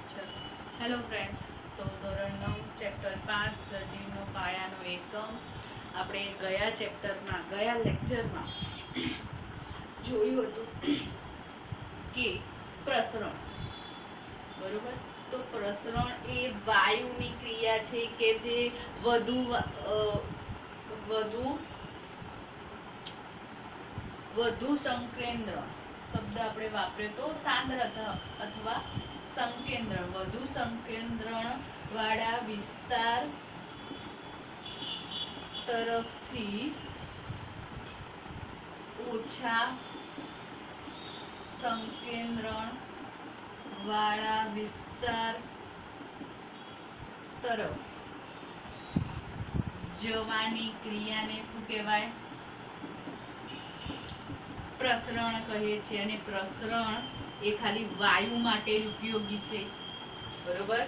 અચ્છા hello friends, તો ધોરણ 9 ચેપ્ટર 5 સજીવનો પાયાનો એકમ આપણે ગયા લેક્ચરમાં જોયું હતું કે પ્રસરણ, બરોબર. તો પ્રસરણ એ વાયુની ક્રિયા છે કે જે વધુ સંકેન્દ્રણ શબ્દ આપણે વાપર્યો તો સાંદ્રતા અથવા સંકેન્દ્રણ, વધુ સંકેન્દ્રણ વાળા વિસ્તાર તરફથી ઓછા સંકેન્દ્રણ વાળા વિસ્તાર તરફ જવાની ક્રિયાને શું કહેવાય? પ્રસરણ કહે છે. અને પ્રસરણ એ ખાલી વાયુ માટે જ ઉપયોગી છે, બરોબર.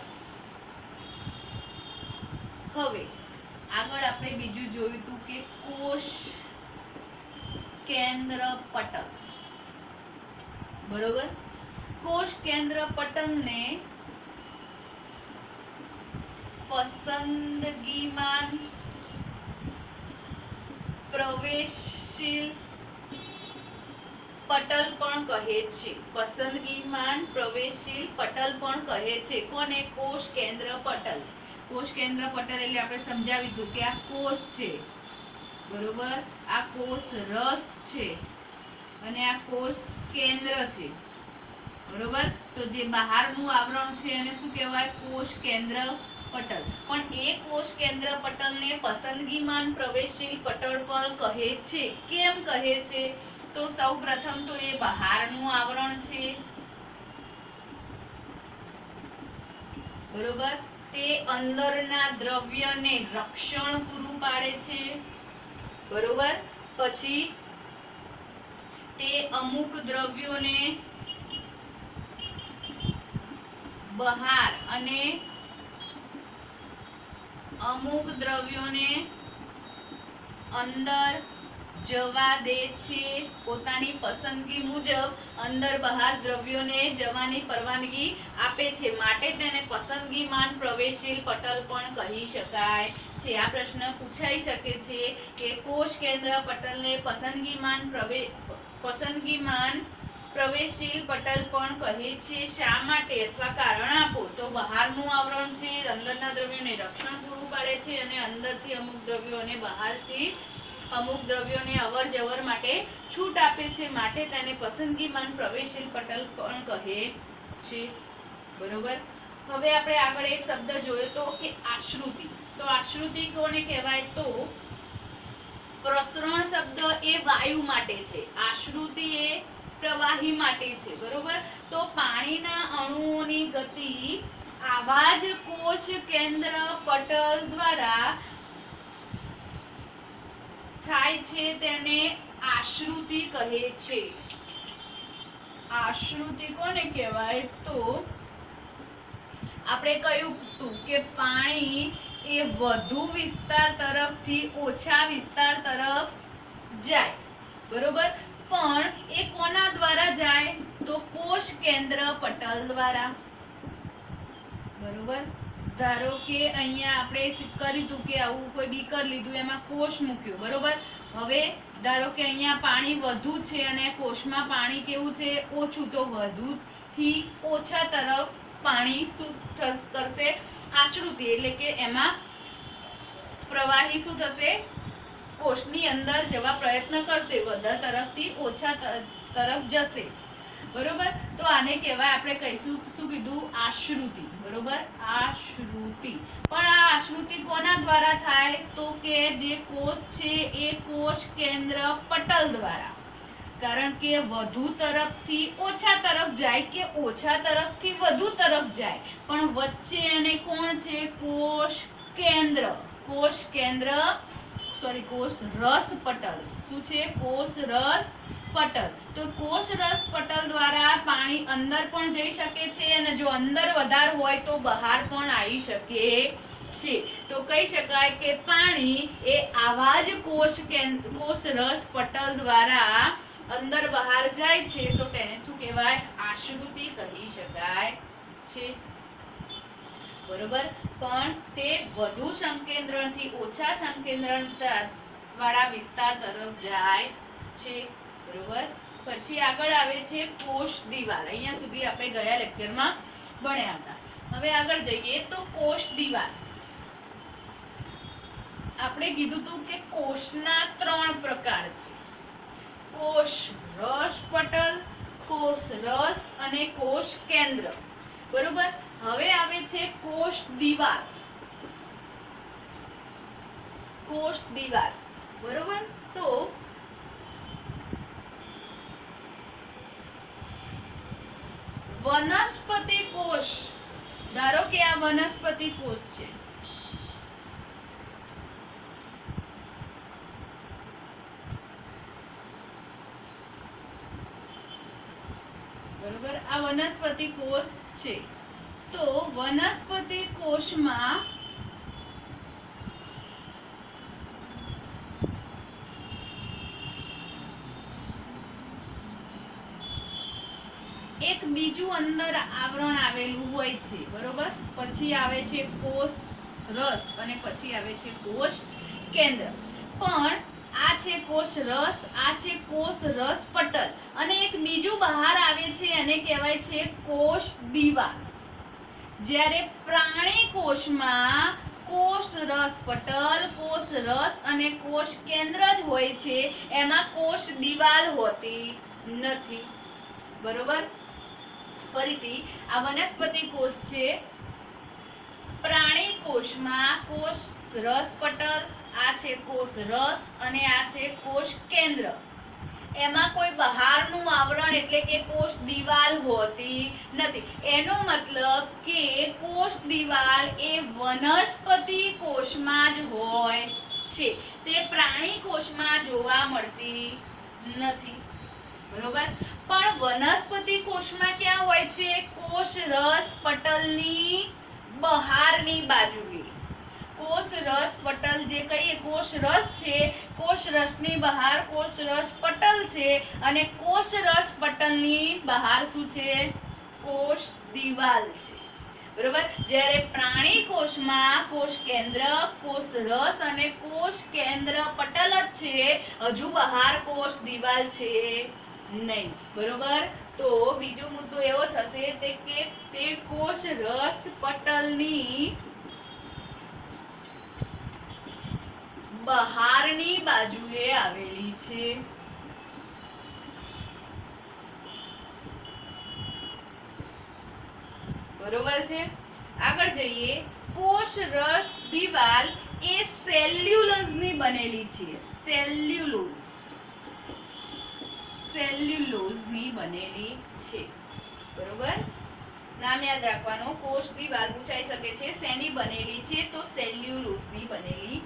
હવે આગળ આપણે બીજું જોયું હતું કે કોષ કેન્દ્ર પટલ, બરોબર. કોષ કેન્દ્ર પટલને પસંદગીમાન પ્રવેશશીલ પટલ પણ કહે છે. પસંદગીમાન પ્રવેશશીલ પટલ પણ કહે છે. કોને? કોષ કેન્દ્ર પટલ. કોષ કેન્દ્ર પટલ એટલે આપણે સમજાવી દીધું કે આ કોષ છે, બરોબર. આ કોષ રસ છે અને આ કોષ કેન્દ્ર છે, બરોબર. તો જે બહારનું આવરણ છે એને શું કહેવાય? કોષ કેન્દ્ર પટલ. પણ એ કોષ કેન્દ્ર પટલને પસંદગીમાન પ્રવેશશીલ પટલ પણ કહે છે. કેમ કહે છે? તો સૌ પ્રથમ તો એ બહારનું આવરણ છે, બરોબર. તે અંદરના દ્રવ્યને રક્ષણ પૂરું પાડે છે, બરોબર. પછી તે અમુક દ્રવ્યોને બહાર અને અમુક દ્રવ્યોને અંદર જવા દે છે. પોતાની પસંદગી મુજબ અંદર બહાર દ્રવ્યોને જવાની પરવાનગી આપે છે, માટે તેને પસંદગીમાન પ્રવેશશીલ પટલ પણ કહી શકાય છે. આ પ્રશ્ન પૂછાઈ શકે છે કે કોષ કેન્દ્ર પટલને પસંદગીમાન પ્રવેશશીલ પટલ પણ કહે છે. શા માટે અથવા કારણ આપો. તો બહારનું આવરણ છે, અંદરના દ્રવ્યોને રક્ષણ પૂરું પાડે છે અને અંદરથી અમુક દ્રવ્યો અને બહારથી અમુક દ્રવ્યોને અવર જવર માટે છૂટ આપે છે, માટે તેને પસંદગીમાન પ્રવેશશીલ પટલ પણ કહે છે, બરોબર. હવે આપણે આગળ એક શબ્દ જોયો તો કે આશ્રુતિ. તો આશ્રુતિ કોને કહેવાય? તો પ્રસરણ શબ્દ એ વાયુ માટે છે, આશ્રુતિ એ પ્રવાહી માટે છે, બરોબર. તો પાણીના અણુઓની ગતિ આવા જ કોષ કેન્દ્ર પટલ દ્વારા થાય છે, તેને આશ્રુતિ કહે છે. આશ્રુતિ કોને કહેવાય? તો આપણે કહ્યું હતું કે પાણી એ વધુ વિસ્તાર તરફથી ઓછા વિસ્તાર તરફ જાય, બરોબર. પણ એ કોના દ્વારા જાય? તો કોષ કેન્દ્ર પટલ દ્વારા, બરોબર. ધારો કે અહીંયા આપણે કર્યું હતું કે આવું કોઈ બીકર લીધું, એમાં કોષ મૂક્યું, બરોબર. હવે ધારો કે અહીંયા પાણી વધુ છે અને કોષમાં પાણી કેવું છે? ઓછું. તો વધુથી ઓછા તરફ પાણી શું કરશે? આશ્રુતિ, એટલે કે એમાં પ્રવાહી શું થશે? કોષની અંદર જવા પ્રયત્ન કરશે, વધારે તરફથી ઓછા તરફ જશે, બરોબર. તો આને કહેવાય, આપણે કહીશું શું કીધું? આશ્રુતિ, બરોબર. આશ્રુતિ. પણ આ આશ્રુતિ કોના દ્વારા થાય? તો કે જે કોષ છે એ કોષ કેન્દ્ર પટલ દ્વારા. કારણ કે વધુ તરફથી ઓછા તરફ જાય કે ઓછા તરફથી વધુ તરફ જાય, પણ વચ્ચે એને કોણ છે? કોષ રસ પટલ. શું છે? કોષ રસ પટલ. તો કોષ રસ પટલ દ્વારા પાણી અંદર પણ જઈ શકે છે અને જો અંદર વધારે હોય તો બહાર પણ આવી શકે છે. તો કહી શકાય કે પાણી એ આવા જ કોષ રસ પટલ દ્વારા અંદર બહાર જાય છે, તો તેને શું કહેવાય? આશ્રુતિ કહી શકાય છે. બરોબર, પણ તે વધુ સંકેન્દ્રણથી ઓછા સંકેન્દ્રણ વાળા વિસ્તાર તરફ જાય છે. બરોબર, પછી આગળ આવે છે કોષ દિવાલ. અહીંયા સુધી આપણે ગયા લેક્ચરમાં ભણ્યા હતા. હવે આગળ જઈએ તો કોષ દિવાલ. આપણે કીધું હતું કે કોષના 3 પ્રકાર છે: કોષ રસ પટલ, કોષ રસ અને કોષ કેન્દ્ર. બરોબર, હવે આવે છે કોષ દિવાલ. કોષ દિવાલ, બરોબર, તો વનસ્પતિ કોષ. ધારો કે આ વનસ્પતિ કોષ છે. બરોબર, આ વનસ્પતિ કોષ છે. તો વનસ્પતિ કોષમાં એક બીજું અંદર આવરણ આવેલું હોય છે. બરોબર, પછી આવે છે કોષ રસ અને પછી આવે છે કોષ કેન્દ્ર. પણ આ છે કોષ રસ, આ છે કોષ રસ પટલ અને એક બીજું બહાર આવે છે, એને કહેવાય છે કોષ દિવાલ. જ્યારે પ્રાણી કોષમાં કોષ રસ પટલ, કોષ રસ અને કોષ કેન્દ્ર જ હોય છે, એમાં કોષ દિવાલ હોતી નથી. બરોબર, ફરીથી આ વનસ્પતિ કોષ છે. પ્રાણી કોષમાં કોષ રસ પટલ, આ છે કોષ રસ અને આ છે કોષ કેન્દ્ર. એમાં કોઈ બહારનું આવરણ એટલે કે કોષ દિવાલ હોતી નથી. એનો મતલબ કે કોષ દિવાલ એ વનસ્પતિ કોષમાં જ હોય છે, તે પ્રાણી કોષમાં જોવા મળતી નથી. બરોબર, પણ વનસ્પતિ કોષમાં ક્યાં હોય છે? કોષ રસ પટલની બહારની બાજુએ. કોષ રસ પટલ જે કહીએ, કોષ રસ છે, કોષ રસની બહાર કોષ રસ પટલ છે અને કોષ રસ પટલની બહાર શું છે? કોષ દિવાલ છે. બરોબર, જ્યારે પ્રાણી કોષમાં કોષ કેન્દ્ર, કોષ રસ અને કોષ કેન્દ્ર પટલ જ છે, હજુ બહાર કોષ દિવાલ છે નહીં. બરોબર, તો બીજો મુદ્દો એવો થશે કે તે કોષ રસ પટલની બહારની બાજુએ આવેલી છે. બરોબર છે, આગળ જઈએ. કોષ રસ દિવાલ એ સેલ્યુલોઝની બનેલી છે. સેલ્યુલોઝની બનેલી છે. બરોબર, નામ યાદ રાખવાનું. કોષ દિવાલ પૂછાઈ શકે છે. શેની બનેલી છે? તો સેલ્યુલોઝની બનેલી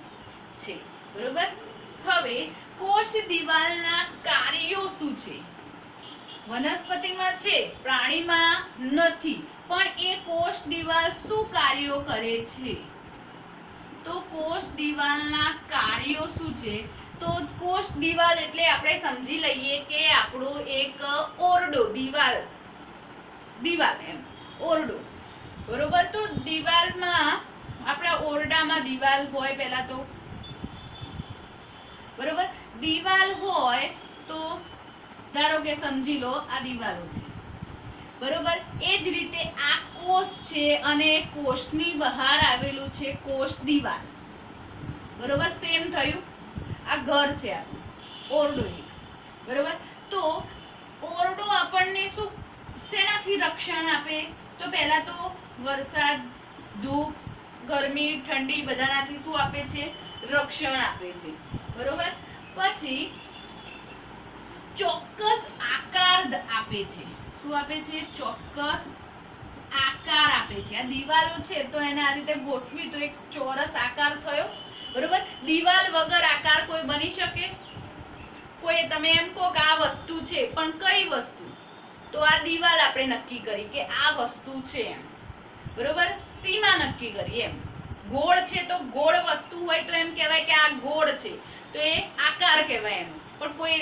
છે. બરોબર, હવે કોષ દિવાલના કાર્યો શું છે? વનસ્પતિમાં છે, પ્રાણીમાં નથી. પણ એ કોષ દિવાલ શું કાર્યો કરે છે? તો કોષ દિવાલના કાર્યો શું છે? તો કોષ દિવાલ એટલે આપણે સમજી લઈએ કે આપણો એક ઓરડો, દિવાલ એમ ઓરડો. બરોબર, તો દિવાલમાં આપણા ઓરડામાં દિવાલ હોય. પહેલા તો બરોબર, દિવાલ હોય તો ધારો કે સમજી લો આ દિવાલો છે. બરોબર, એ જ રીતે આ કોષ છે અને કોષની બહાર આવેલું છે કોષ દિવાલ. બરોબર, સેમ થયું. આ ઘર છે, આપણું ઓરડો એક. બરોબર, તો ઓરડો આપણને શું શેનાથી રક્ષણ આપે? તો પહેલા તો વરસાદ, ધૂપ, ગરમી, ઠંડી બધાનાથી શું આપે છે? રક્ષણ આપે છે. બરોબર, પછી ચોક્કસ આકાર આપે છે. શું આપે છે? ચોક્કસ આકાર આપે છે. આ દિવાલો છે તો એને આ રીતે ગોઠવી તો એક ચોરસ આકાર થયો. બરોબર, દિવાલ વગર આકાર કોઈ બની શકે? કોઈ તમે એમ કહો કે આ વસ્તુ છે, પણ કઈ વસ્તુ? તો આ દિવાલ આપણે નક્કી કરી કે આ વસ્તુ છે એમ. બરોબર, સીમા નક્કી કરી એમ. ગોળ છે તો ગોળ વસ્તુ હોય તો એમ કહેવાય કે આ ગોળ છે, તો એ આકાર કહેવાય એમ. પણ કોઈ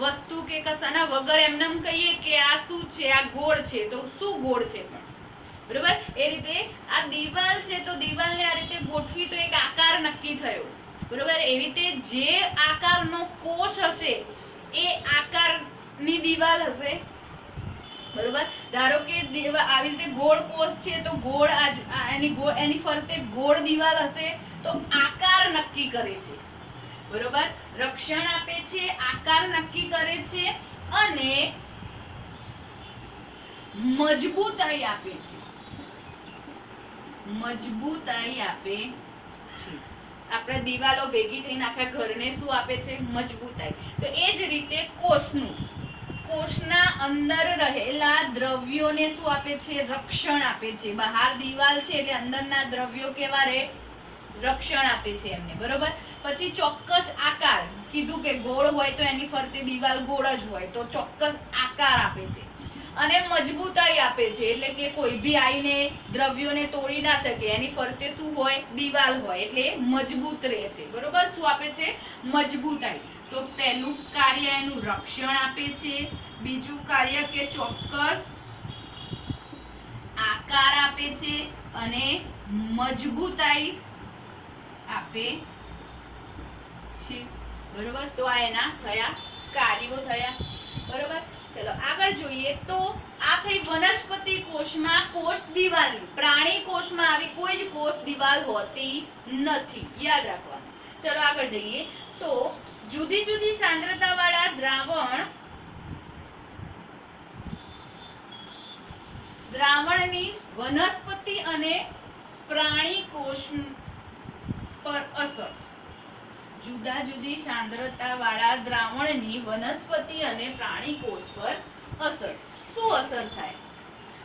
વસ્તુ કે કશાના વગર એમને કહીએ કે આ શું છે? આ ગોળ છે, તો શું ગોળ છે? પણ બરોબર. એ રીતે આ દીવાલ છે તો દીવાલને આ રીતે ગોઠવી તો એક આકાર નક્કી થયો, બરોબર. એવી રીતે જે આકારનો કોષ હશે એ આકારની દીવાલ હશે, બરોબર. ધારો કે આવી રીતે ગોળ કોષ છે તો ગોળ એની ફરતે ગોળ દીવાલ હશે તો આકાર નક્કી કરે છે, બરોબર. રક્ષણ આપે છે, આકાર નક્કી કરે છે અને મજબૂતાઈ આપે છે, મજબૂતાઈ આપે છે. આપણે દીવાલો ભેગી થઈને આખા ઘરને શું આપે છે? મજબૂતાઈ. તો એ જ રીતે કોષના અંદર રહેલા દ્રવ્યોને શું આપે છે? રક્ષણ આપે છે. બહાર દીવાલ છે એટલે અંદરના દ્રવ્યો કેવા રહે? રક્ષણ આપે છે એમને, બરોબર. પછી ચોક્કસ આકાર કીધું કે ગોળ હોય તો એની ફરતે દીવાલ ગોળ જ હોય તો ચોક્કસ આકાર આપે છે અને મજબૂતાઈ આપે છે, એટલે કે કોઈ બી આવીને દ્રવ્યોને તોડી ના શકે, એની ફરતે શું હોય? દીવાલ હોય, એટલે મજબૂત રહે છે, બરોબર. શું આપે છે? મજબૂતાઈ. તો પહેલું કાર્ય એનું રક્ષણ આપે છે, બીજું કાર્ય કે ચોક્કસ આકાર આપે છે અને મજબૂતાઈ આપે છે, બરોબર. તો આ એના થયા કાર્યો થયા, બરોબર. ચલો આગળ જોઈએ. તો આ થઈ વનસ્પતિ કોષમાં કોષ દિવાલ. પ્રાણી કોષમાં આવી કોઈ જ કોષ દિવાલ હોતી નથી, યાદ રાખવાનું. ચલો આગળ જઈએ. તો જુદી જુદી સાંદ્રતા વાળા દ્રાવણની વનસ્પતિ અને પ્રાણી કોષ પર અસર. જુદા જુદી સાંદ્રતા વાળા દ્રાવણની વનસ્પતિ અને પ્રાણી કોષ પર અસર. શું અસર થાય?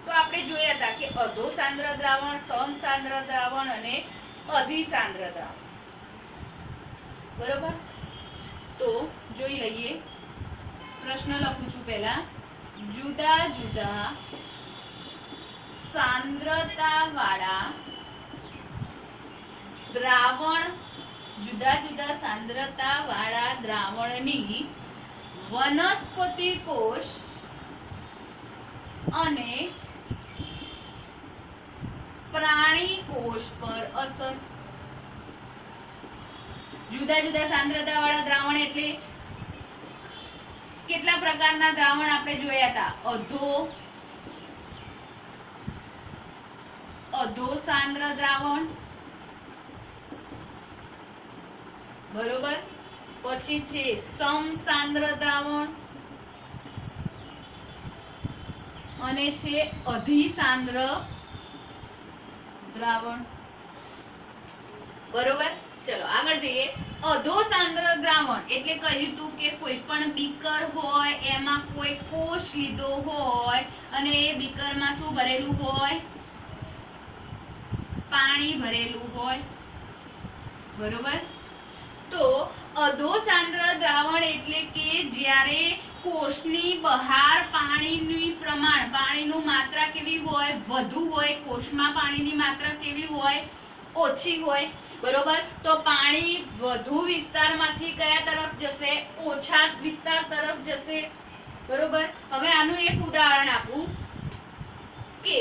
તો આપણે જોયા હતા કે અધો સાંદ્ર દ્રાવણ, સમસાંદ્ર દ્રાવણ અને અધિસાંદ્ર દ્રાવણ, બરોબર. તો જોઈ લઈએ. પ્રશ્ન લખું છું પહેલા. જુદા જુદા સાંદ્રતા વાળા દ્રાવણ, જુદા જુદા સાંદ્રતા વાળા દ્રાવણની વનસ્પતિ કોષ અને પ્રાણી કોષ પર અસર. જુદા જુદા સાંદ્રતા વાળા દ્રાવણ એટલે કેટલા પ્રકારના દ્રાવણ આપણે જોયા હતા? અધો સાંદ્ર દ્રાવણ, બરોબર. પછી છે સમસાંદ્ર દ્રાવણ અને છે અધિસાંદ્ર દ્રાવણ, બરોબર. ચલો આગળ જઈએ. અધો સાંદ્ર દ્રાવણ એટલે કહ્યું તું કે કોઈ પણ બીકર હોય એમાં કોઈ કોષ લીધો હોય અને એ બીકરમાં શું ભરેલું હોય? પાણી ભરેલું હોય, બરોબર. તો અધો સાંદ્ર દ્રાવણ એટલે કે જ્યારે કોષની બહાર પાણીનું માત્રા કેવી હોય? વધુ હોય. કોષમાં પાણીની માત્રા કેવી હોય? ઓછી હોય, બરોબર. તો પાણી વધુ વિસ્તારમાંથી કયા તરફ જશે? ઓછા વિસ્તાર તરફ જશે, બરોબર. હવે આનું એક ઉદાહરણ આપું કે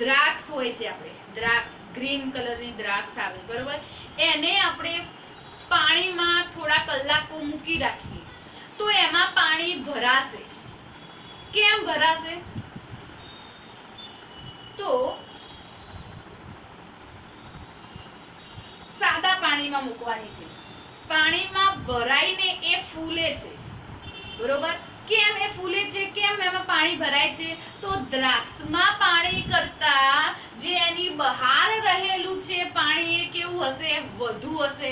દ્રાક્ષ હોય છે, આપણે દ્રાક્ષ ગ્રીન કલરની દ્રાક્ષ આવે, બરોબર. એને આપણે પાણીમાં થોડા કલાકો મૂકી રાખીએ તો એમાં પાણી ભરાશે. કેમ ભરાશે? તો સાદા પાણીમાં મૂકવાની છે. પાણીમાં ભરાઈને એ ફૂલે છે, બરોબર. કેમ એ ફૂલે છે? કેમ એમાં પાણી ભરાય છે? તો દ્રાક્ષમાં પાણી કરતા જે એની બહાર રહેલું છે પાણી એ કેવું હશે? વધુ હશે.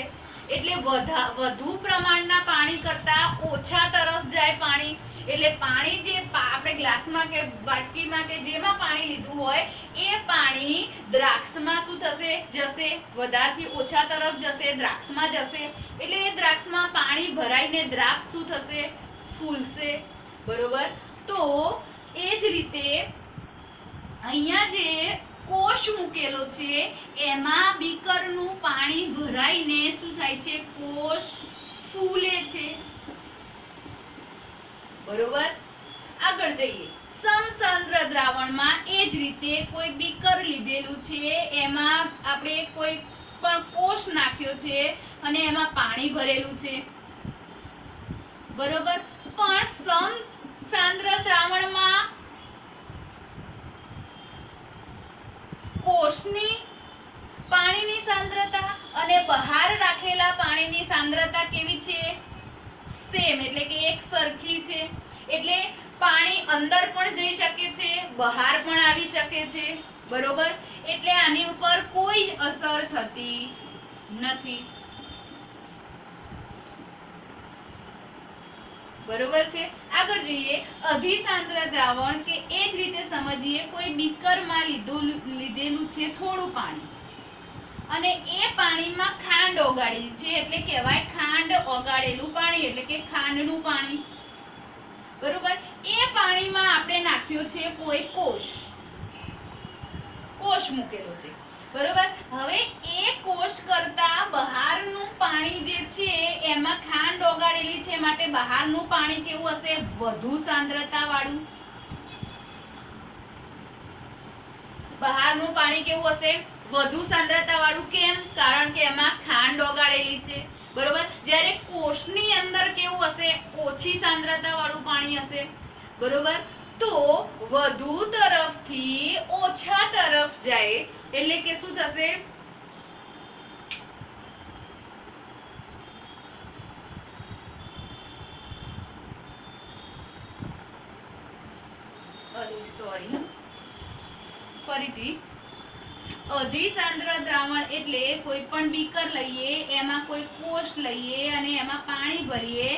એટલે વધુ પ્રમાણના પાણી કરતા ઓછા તરફ જાય પાણી. એટલે પાણી જે આપણે ગ્લાસમાં કે વાટકીમાં કે જેમાં પાણી લીધું હોય એ પાણી દ્રાક્ષમાં શું થશે? જશે. વધારથી ઓછા તરફ જશે, દ્રાક્ષમાં જશે. એટલે એ દ્રાક્ષમાં પાણી ભરાઈને દ્રાક્ષ શું થશે? ફૂલશે, બરોબર. તો એ જ રીતે અહીંયા જે કોષ મૂકેલો છે એમાં બીકરનું પાણી ભરાઈને શું થાય છે? કોષ ફૂલે છે, બરોબર. આગળ જઈએ. દ્રાવણમાં એ જ રીતે કોઈ બીકર લીધેલું છે, એમાં આપણે કોઈ પણ કોષ નાખ્યો છે અને એમાં પાણી ભરેલું છે, બરોબર. પણ સમસાંદ્ર દ્રાવણમાં કોષની પાણીની સાંદ્રતા અને બહાર રાખેલા પાણીની સાંદ્રતા કેવી છે? સેમ, એટલે કે એક સરખી છે. એટલે પાણી અંદર પણ જઈ શકે છે, બહાર પણ આવી શકે છે, બરોબર. એટલે આની ઉપર કોઈ અસર થતી નથી, બરોબર છે. આગળ જઈએ અધિસાંદ્ર દ્રાવણ, કે એ જ રીતે સમજીએ કોઈ બીકરમાં લીધેલું છે થોડું પાણી અને એ પાણીમાં ખાંડ ઓગાળી છે, એટલે કહેવાય ખાંડ ઓગાળેલું પાણી, એટલે કે ખાંડનું પાણી, બરોબર. એ પાણીમાં આપણે નાખ્યો છે કોઈ કોષ મૂકેલો છે, બરોબર. હવે એ કોષ કરતા બહારનું પાણી જે છે એમાં ખાંડ ઓગાળેલી છે, માટે બહારનું પાણી કેવું હશે? વધુ સાંદ્રતા વાળું. બહારનું પાણી કેવું હશે? વધુ સાંદ્રતા વાળું. કેમ? કારણ કે એમાં ખાંડ ઓગાળેલી છે, બરોબર. જ્યારે કોષની અંદર કેવું હશે? ઓછી સાંદ્રતા વાળું પાણી હશે, બરોબર. તો વધુ તરફથી ઓછા તરફ જાય એટલે કે શું થશે? ફરીથી અધિસાંદ્ર દ્રાવણ એટલે કોઈ પણ બીકર લઈએ, એમાં કોઈ કોષ લઈએ અને એમાં પાણી ભરીએ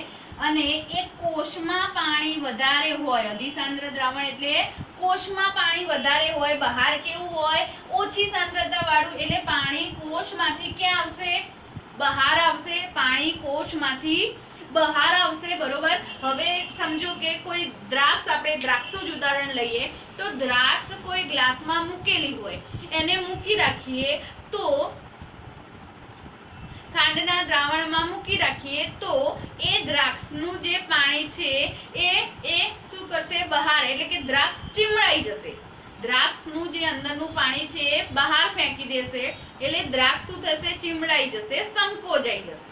અને એ કોષમાં પાણી વધારે હોય. અધિસાંદ્ર દ્રાવણ એટલે કોષમાં પાણી વધારે હોય, બહાર કેવું હોય? ઓછી સાંદ્રતા વાળું. એટલે પાણી કોષમાંથી ક્યાં આવશે? બહાર આવશે. પાણી કોષમાંથી બહાર આવશે, બરોબર. હવે સમજો કે કોઈ દ્રાક્ષ, આપણે દ્રાક્ષનું જ ઉદાહરણ લઈએ તો દ્રાક્ષ કોઈ ગ્લાસમાં મૂકેલી હોય, એને મૂકી રાખીએ તો ખાંડના દ્રાવણમાં મૂકી રાખીએ તો એ દ્રાક્ષનું જે પાણી છે એ શું કરશે? બહાર, એટલે કે દ્રાક્ષ ચીમડાઈ જશે. દ્રાક્ષનું જે અંદરનું પાણી છે એ બહાર ફેંકી દેશે, એટલે દ્રાક્ષ શું થશે? ચીમડાઈ જશે, સંકોચાઈ જશે,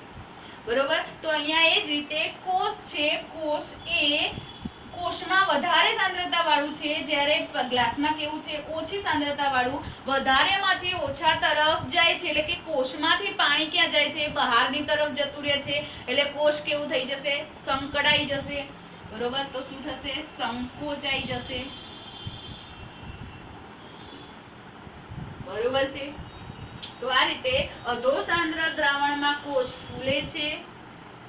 બરોબર. તો અહીંયા એ જ રીતે કોષ છે, કોષમાં વધારે સાંદ્રતા વાળું છે, જ્યારે ગ્લાસમાં કેવું છે? ઓછી સાંદ્રતા વાળું. વધારેમાંથી ઓછા તરફ જાય છે, એટલે કે કોષમાંથી પાણી ક્યાં જાય છે? બહારની તરફ જતું રહે છે, એટલે કોષ કેવું થઈ જશે? સંકળાઈ જશે, બરોબર. તો શું થશે? સંકોચાઈ જશે, બરોબર છે. તો આ રીતે અધોસાંદ્ર દ્રાવણમાં કોષ ફૂલે છે,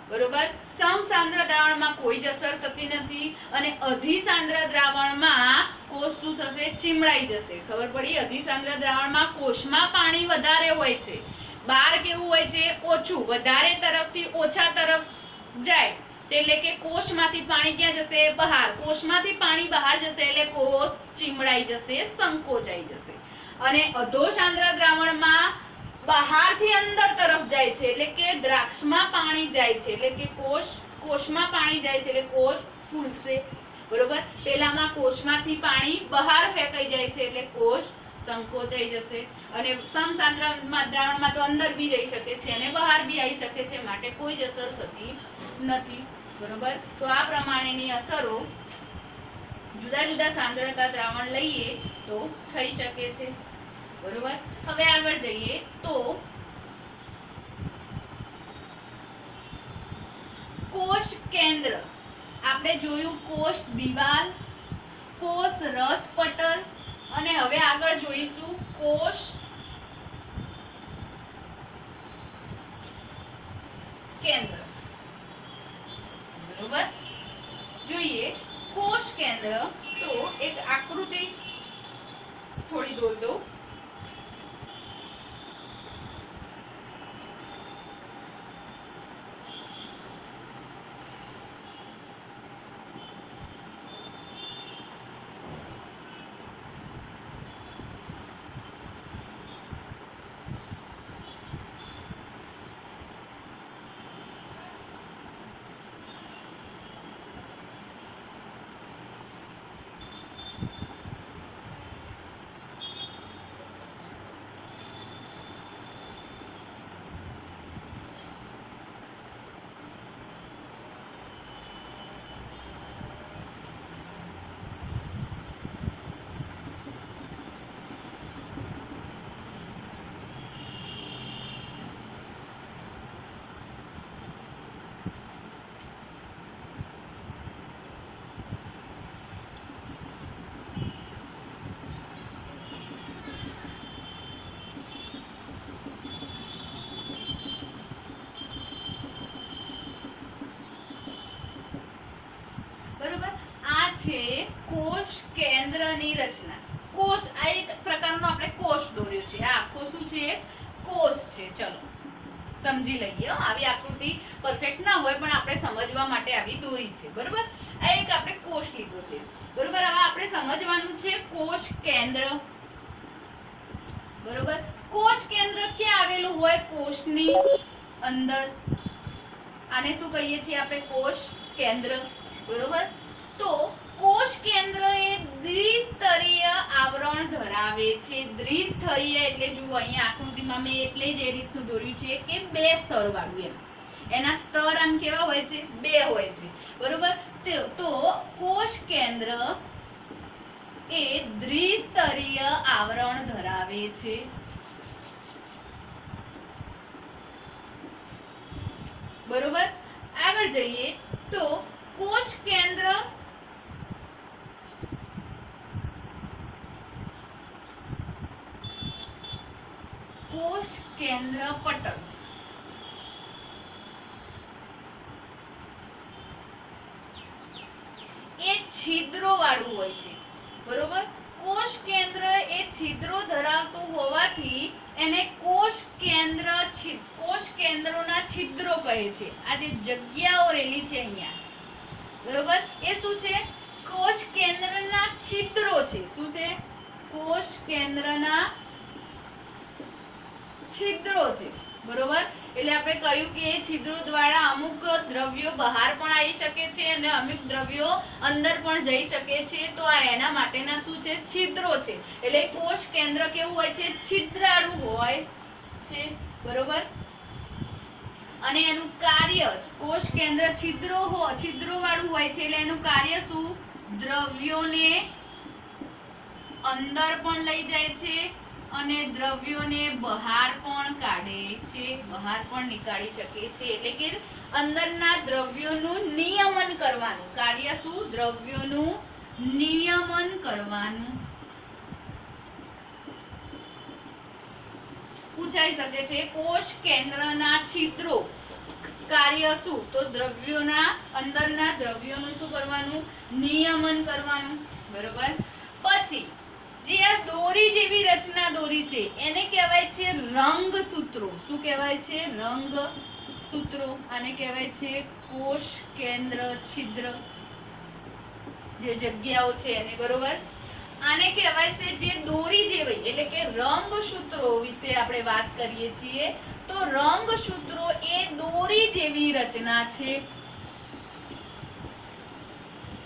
બરોબર. સમસાંદ્ર દ્રાવણમાં કોઈ જ અસર થતી નથી અને અધિસાંદ્ર દ્રાવણમાં કોષ શું થશે? ચીમડાઈ જશે. ખબર પડી? અધિસાંદ્ર દ્રાવણમાં કોષમાં પાણી વધારે હોય છે, બહાર કેવું હોય છે? ઓછું. વધારે તરફથી ઓછા તરફ જાય એટલે કે કોષમાંથી પાણી ક્યાં જશે? બહાર. કોષમાંથી પાણી બહાર જશે એટલે કોષ ચીમડાઈ જશે, સંકોચાઈ જશે. અને અધોસાંદ્ર દ્રાવણમાં બહારથી અંદર તરફ જાય છે, એટલે કે દ્રાક્ષમાં પાણી જાય છે, એટલે કે કોષમાં પાણી જાય છે, એટલે કોષ ફૂલશે, બરોબર. પેલામાં કોષમાંથી પાણી બહાર ફેંકાઈ જાય છે, એટલે કોષ સંકોચાઈ જશે. અને સમસાંદ્ર દ્રાવણમાં તો અંદર બી જઈ શકે છે અને બહાર બી આવી શકે છે, માટે કોઈ જ અસર થતી નથી, બરોબર. તો આ પ્રમાણેની અસરો જુદા જુદા સાંદ્રતા દ્રાવણ લઈએ તો થઈ શકે છે, બરોબર. હવે આગળ જઈએ તો કોષ કેન્દ્ર. આપણે જોયું કોષ દિવાલ, કોષ રસ પટલ અને હવે આગળ જોઈશું કોષ કેન્દ્ર, બરોબર. જોઈએ કોષ કેન્દ્ર તો એક આકૃતિ થોડી દોર દો. છે કોષ કેન્દ્રની રચના. કોષ આ એક પ્રકારનો આપણે કોષ દોર્યો છે. આ આખો શું છે? કોષ છે. ચલો સમજી લઈએ. આવી આકૃતિ પરફેક્ટ ના હોય પણ આપણે સમજવા માટે આવી દોરી છે. બરોબર? આ એક આપણે કોષ લીધો છે. બરોબર? હવે આપણે સમજવાનું છે કોષ કેન્દ્ર. બરોબર? કોષ કેન્દ્ર ક્યાં આવેલું હોય? કોષની અંદર. આને શું કહીએ છીએ આપણે? કોષ કેન્દ્ર. બરોબર? તો કોષ કેન્દ્ર એ દ્વિસ્તરીય આવરણ ધરાવે છે. દ્વિસ્તરીય એટલે જુઓ અહીંયા આકૃતિમાં મેં એટલે જ એ રીતનું દોર્યું છે કે બે સ્તર વાળું એમ. એના સ્તર આમ કેવા હોય છે? બે હોય છે. બરોબર? તો કોષ કેન્દ્ર એ દ્વિસ્તરીય આવરણ ધરાવે છે. બરોબર? આગળ જઈએ તો કોષ કેન્દ્ર પટલ. એ છિદ્રો વાળું હોય છે. બરોબર? કોષ કેન્દ્ર એ છિદ્રો ધરાવતું હોવાથી એને કોષ કેન્દ્રોના છિદ્રો કહે છે. આ જે જગ્યાઓ રહેલી છે અહીંયા, બરોબર, એ શું છે? કોષ કેન્દ્રના છિદ્રો છે. શું છે? કોષ કેન્દ્રના છિદ્રો છે. બરોબર? એટલે આપણે કહ્યું કે એ છિદ્રો દ્વારા અમુક દ્રવ્યો બહાર પણ આવી શકે છે અને અમુક દ્રવ્યો અંદર પણ જઈ શકે છે. તો આ એના માટેના શું છે? છિદ્રો છે. એટલે કોષ કેન્દ્ર કેવું હોય છે? છિદ્રાળુ હોય છે. બરોબર? અને એનું કાર્ય જ કોષ કેન્દ્ર છિદ્રો વાળું હોય છે. એટલે એનું કાર્ય શું? દ્રવ્યોને અંદર પણ લઈ જાય છે અને દ્રવ્યોને બહાર પણ કાઢે છે, બહાર પણ નીકાળી શકે છે. એટલે કે અંદરના દ્રવ્યોનું નિયમન કરવાનું કાર્ય શું? દ્રવ્યોનું નિયમન કરવાનું. પૂછાઈ શકે છે કોષ કેન્દ્રના છિદ્રો કાર્ય શું? તો દ્રવ્યોના અંદરના દ્રવ્યોનું શું કરવાનું? નિયમન કરવાનું. બરોબર? પછી જે આ દોરી જેવી રચના દોરી છે એને કહેવાય છે રંગસૂત્રો. શું કહેવાય છે? રંગસૂત્રો. આને કહેવાય છે કોષ કેન્દ્ર છિદ્ર, જે જગ્યાઓ છે એને. બરોબર? આને કહેવાય છે જે દોરી જેવી, એટલે કે રંગસૂત્રો વિશે આપણે વાત કરીએ છીએ. તો રંગસૂત્રો એ દોરી જેવી રચના છે.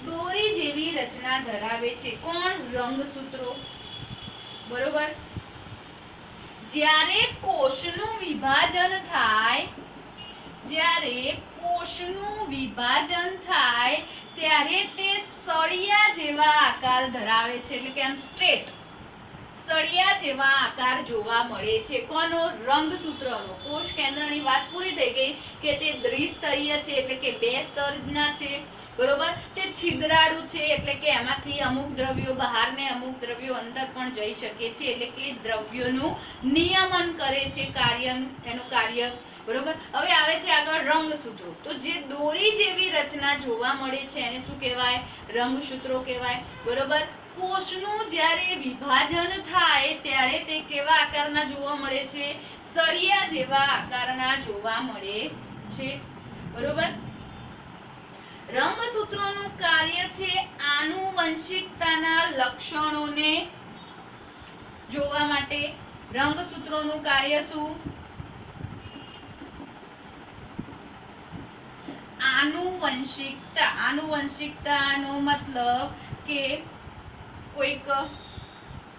દોરી જેવી રચના ધરાવે છે. કોણ? રંગસૂત્રો. બરોબર? જ્યારે કોષનું વિભાજન થાય ત્યારે તે સળિયા જેવા આકાર ધરાવે છે. એટલે કે આમ સ્ટ્રેટ સળિયા જેવા આકાર જોવા મળે છે. કોનો? રંગસૂત્રનો. કોષ કેન્દ્રની વાત પૂરી થઈ ગઈ કે તે દ્વિસ્તરીય છે, એટલે કે બે સ્તરના છે. બરોબર? તે છિદ્રાળુ છે, એટલે કે એમાંથી અમુક દ્રવ્યો બહાર ને અમુક દ્રવ્યો અંદર પણ જઈ શકે છે. એટલે કે દ્રવ્યોનું નિયમન કરે છે, એનું કાર્ય. બરોબર? હવે આવે છે આગળ રંગસૂત્રો. તો જે દોરી જેવી રચના જોવા મળે છે એને શું કહેવાય? રંગસૂત્રો કહેવાય. બરોબર? કોષનું જ્યારે વિભાજન થાય ત્યારે તે કેવા આકારના જોવા મળે છે? સળિયા જેવા આકારના જોવા મળે છે. બરોબર? રંગસૂત્રોનું કાર્ય છે આનુવંશિકતાના લક્ષણોને જોવા માટે. રંગસૂત્રોનું કાર્ય શું? આનુવંશિકતા. આનુવંશિકતાનો મતલબ કે કોઈક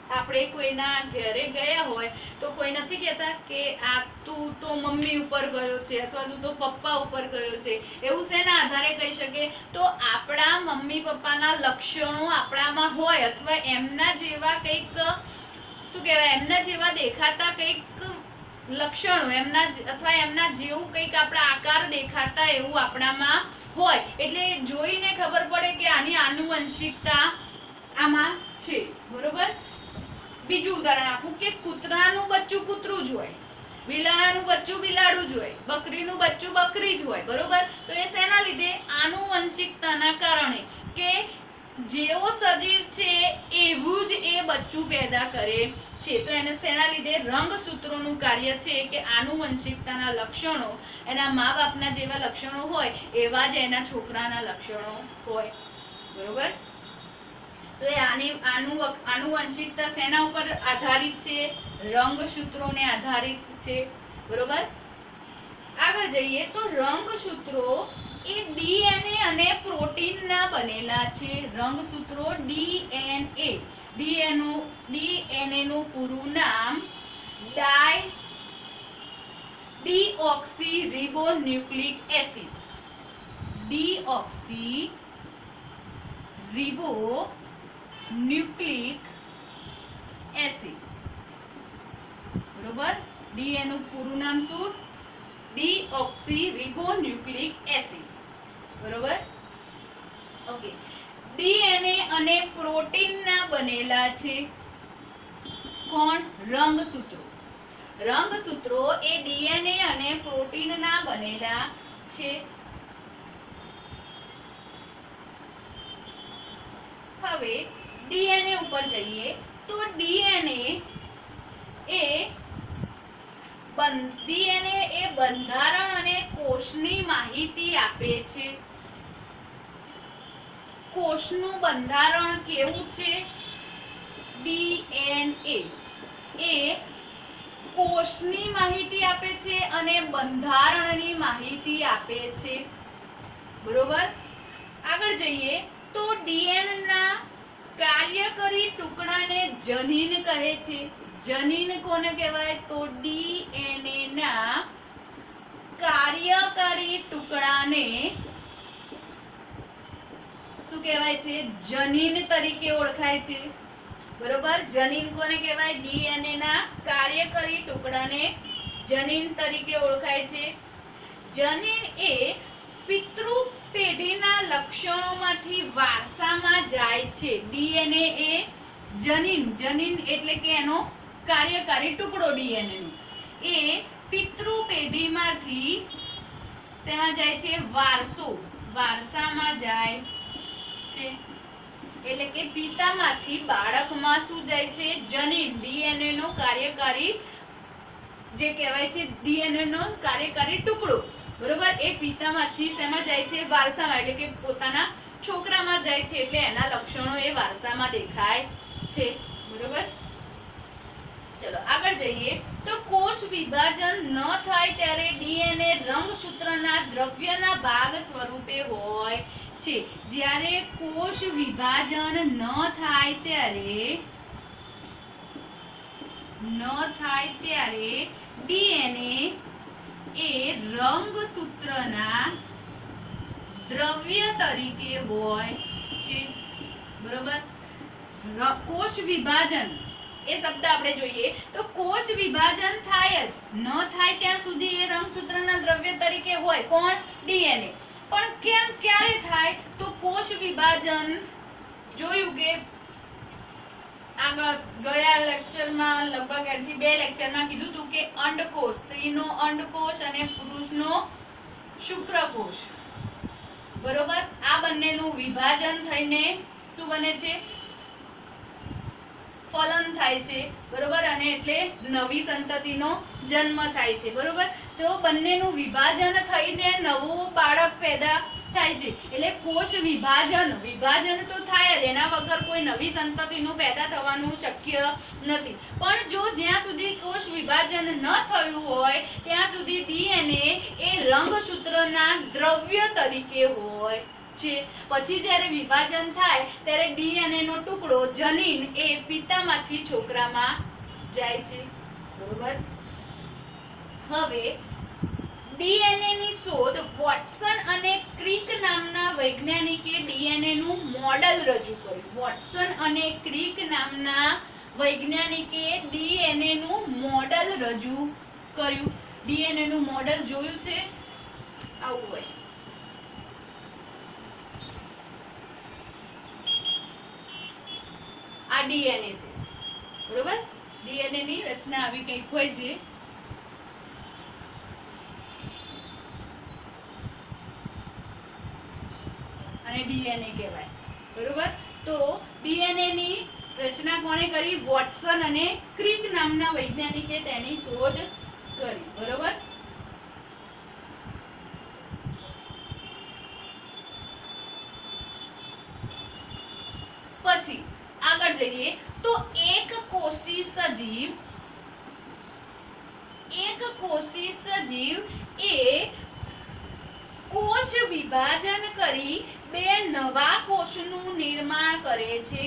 આપણે કોઈના ઘરે ગયા હોય તો કોઈ નથી કહેતા કે આ તું તો મમ્મી ઉપર ગયો છે અથવા તું તો પપ્પા ઉપર ગયો છે. એવું શેના આધારે કહી શકે? તો આપણા મમ્મી પપ્પાના લક્ષણો આપણામાં હોય અથવા એમના જેવા કંઈક શું કહેવાય, એમના જેવા દેખાતા કંઈક લક્ષણો એમના જેવું કંઈક આપણા આકાર દેખાતા એવું આપણામાં હોય એટલે જોઈને ખબર પડે કે આની આનુવંશિકતા આમાં છે. બરોબર? બીજું ઉદાહરણ આપું કે કૂતરાનું બચ્ચું કૂતરું જ હોય, બિલાડાનું બચ્ચું બિલાડું જ હોય, બકરીનું બચ્ચું બકરી જ હોય. બરોબર? તો એ શેના લીધે? આનુવંશિકતાના કારણે કે જેવો સજીવ છે એવું જ એ બચ્ચું પેદા કરે છે. તો એને શેના લીધે? રંગસૂત્રોનું કાર્ય છે કે આનુવંશિકતાના લક્ષણો એના મા બાપના જેવા લક્ષણો હોય એવા જ એના છોકરાના લક્ષણો હોય. બરોબર? તો એ આનુવંશિકતા શેના ઉપર આધારિત છે? રંગસૂત્રોને આધારિત છે. બરોબર? આગળ જઈએ તો રંગસૂત્રો એ ડીએનએ અને પ્રોટીનના બનેલા છે. રંગસૂત્રો ડીએનએ નું પૂરું નામ ડીઓક્સીરીબોન્યુક્લિક એસિડ. ડીઓક્સીરીબોન્યુક્લિક એસિડ. બરોબર? ડીએનએ નું પૂરું નામ શું? ડીઓક્સીરીબોન્યુક્લિક એસિડ. બરોબર? ઓકે. ડીએનએ અને પ્રોટીનના બનેલા છે. કોણ? રંગસૂત્રો. રંગસૂત્રો એ ડીએનએ અને પ્રોટીનના બનેલા છે. હવે ડીએનએ ઉપર જઈએ તો ડીએનએ એ બંધારણ અને કોષની માહિતી આપે છે. કોષનું બંધારણ કેવું છે? ડીએનએ એ કોષની માહિતી આપે છે અને બંધારણની માહિતી આપે છે. બરોબર? આગળ જઈએ તો ડીએનએ ના કાર્યકારી ટુકડાને જનીન કહે છે. જનીન કોને કહેવાય? તો ડીએનએ ના કાર્યકારી ટુકડાને શું કહેવાય છે? જનીન તરીકે ઓળખાય છે. બરોબર? જનીન કોને કહેવાય? ડીએનએ ના કાર્યકારી ટુકડાને જનીન તરીકે ઓળખાય છે. જનીન એ પિતૃ પેઢીના લક્ષણોમાંથી વારસામાં જાય છે. ડીએનએ એ જનીન એટલે કે એનો કાર્યકારી ટુકડો ડીએનએ નો એ પિતૃ પેઢીમાંથી શેમાં જાય છે? વારસામાં જાય છે. એટલે કે પિતામાંથી બાળકમાં શું જાય છે? જનીન. ડીએનએ નો કાર્યકારી જે કહેવાય છે ડીએનએ નો કાર્યકારી ટુકડો. બરોબર? એ પિતામાંથી શેમાં જાય છે? વારસામાં. એટલે કે પોતાના છોકરામાં જાય છે. એટલે એના લક્ષણો એ વારસામાં દેખાય છે. બરોબર? ચલો આગળ જઈએ તો કોષ વિભાજન ન થાય ત્યારે ડીએનએ રંગસૂત્રના દ્રવ્યના ભાગ સ્વરૂપે હોય છે. જ્યારે કોષ વિભાજન ન થાય ત્યારે ડીએનએ એ રંગસૂત્રના દ્રવ્ય તરીકે હોય છે. બરોબર? કોષ વિભાજન એ શબ્દ આપણે જોઈએ તો કોષ વિભાજન થાય જ ન થાય ત્યાં સુધી એ રંગસૂત્રના દ્રવ્ય તરીકે હોય. કોણ? ડીએનએ. પણ ક્યારે થાય? તો કોષ વિભાજન જોયું કે આગળ ગયા લેક્ચરમાં લગભગ એથી 2 લેક્ચરમાં કીધું હતું કે અંડકોષ, સ્ત્રીનો અંડકોષ અને પુરુષનો શુક્રકોષ. બરોબર? આ બંનેનું વિભાજન થઈને શું બને છે? ફલન થાય છે. બરોબર? અને એટલે નવી સંતતિનો જન્મ થાય છે. બરોબર? તો બંનેનું વિભાજન થઈને નવું બાળક પેદા થાય છે. એટલે કોષ વિભાજન તો થાય જ. એના વગર કોઈ નવી સંતતિનું પેદા થવાનું શક્ય નથી. પણ જો જ્યાં સુધી કોષ વિભાજન ન થયું હોય ત્યાં સુધી ડીએનએ એ રંગસૂત્રના દ્રવ્ય તરીકે હોય છે. પછી જ્યારે વિભાજન થાય ત્યારે ડીએનએ નો ટુકડો જનીન એ પિતામાંથી છોકરામાં જાય છે. બરોબર? હવે ડીએનએ ની શોધ વોટસન અને ક્રિક નામના વૈજ્ઞાનિકે ડીએનએ નું મોડેલ રજૂ કર્યું. વોટસન અને ક્રિક નામના વૈજ્ઞાનિકે ડીએનએ નું મોડેલ રજૂ કર્યું. ડીએનએ નું મોડેલ જોયું છે? આવું હોય. આ ડીએનએ છે. બરોબર? ડીએનએ ની રચના આવી કંઈક હોય છે. અને ડીએનએ કહેવાય. બરોબર? તો ડીએનએ ની રચના કોણે કરી? વોટસન અને ક્રિક નામના વૈજ્ઞાનિકે તેની શોધ કરી. બરોબર. પછી આગળ જઈએ તો એક કોષી સજીવ એ કોષ વિભાજન કરી બે નવા કોષનું નિર્માણ કરે છે.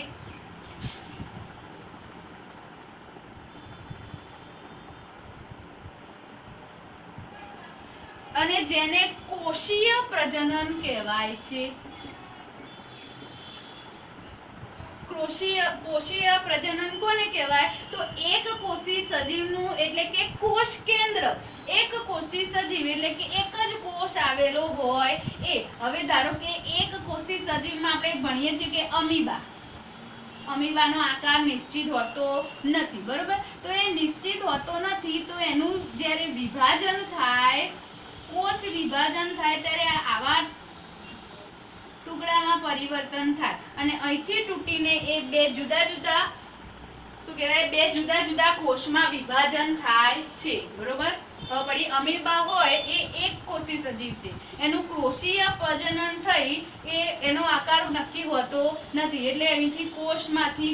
અને જેને કોષીય પ્રજનન કહેવાય છે. કોષીય પ્રજનન કોને કહેવાય? તો એક કોષી સજીવનું એટલે કે કોષ કેન્દ્ર, એક કોષી સજીવ એટલે કે એક જ કોષ આવેલો હોય એ. હવે ધારો કે એક કોષી સજીવમાં આપણે ભણીએ છીએ કે અમીબાનો આકાર નિશ્ચિત હોતો નથી. બરોબર. તો એ નિશ્ચિત હોતો નથી, તો એનું જ્યારે વિભાજન થાય, કોષ વિભાજન થાય, ત્યારે આવા ટુકડામાં પરિવર્તન થાય અને અહીંથી તૂટીને એ બે જુદા જુદા કોષમાં વિભાજન થાય છે. બરોબર. હવે અમીબા હોય એ એક કોષી સજીવ છે, એનું કોષીય પ્રજનન થઈ એનો આકાર નક્કી હોતો નથી, એટલે અહીંથી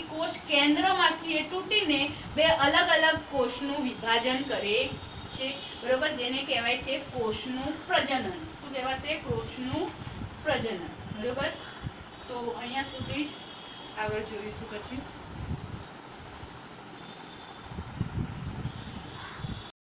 કોષ કેન્દ્રમાંથી એ તૂટીને બે અલગ અલગ કોષનું વિભાજન કરે છે. બરોબર. જેને કહેવાય છે કોષનું પ્રજનન. શું કહેવાશે? કોષનું પ્રજનન. બરોબર. તો અહીંયા સુધી જ આગળ જોઈશું પછી.